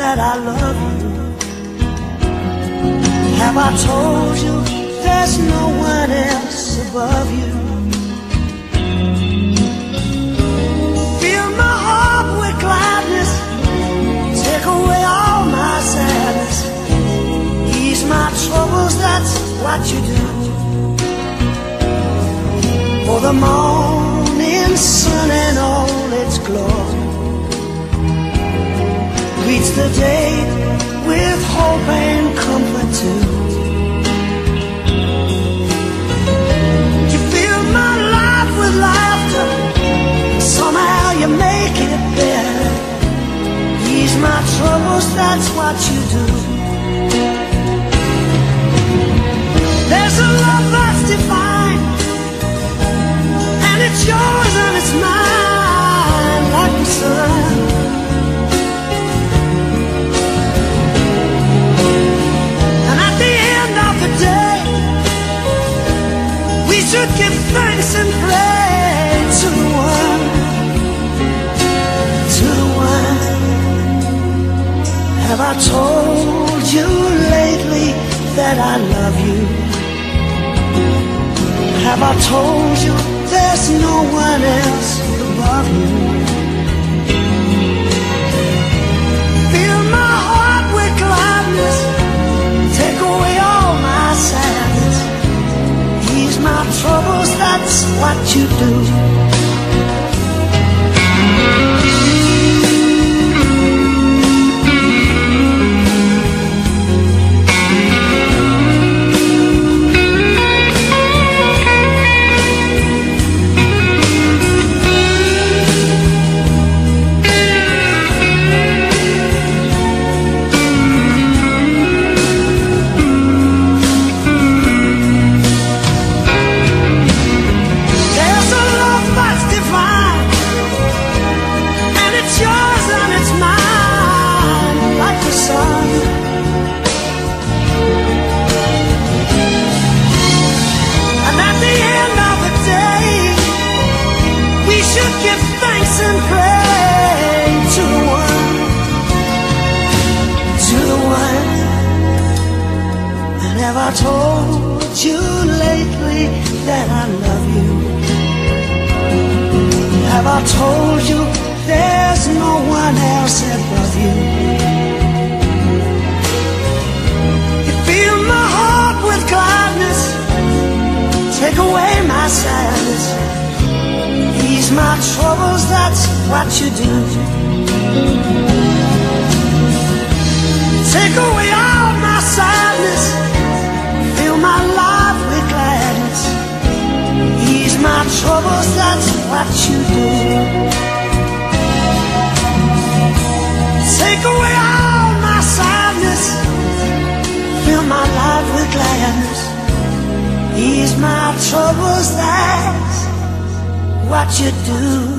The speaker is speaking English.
that I love you? Have I told you there's no one else above you? Fill my heart with gladness, take away all my sadness, ease my troubles, that's what you do. For the morning sun and all its glory greets the day with hope and comfort too. You fill my life with laughter, somehow you make it better. Ease my troubles, that's what you do. There's a love that's divine, and it's yours and it's mine, like the sun. And at the end of the day, we should give thanks and pray to the one, to the one. Have I told you lately that I love you? Have I told you there's no one else above you? Fill my heart with gladness, take away all my sadness, ease my troubles, that's what you do. Have I told you lately that I love you? Have I told you there's no one else above you? You fill my heart with gladness, take away my sadness, ease my troubles, that's what you do. Take away all my sadness, fill my life with gladness, ease my troubles, that's what you do. Take away all my sadness, fill my life with gladness, ease my troubles, that's what you do.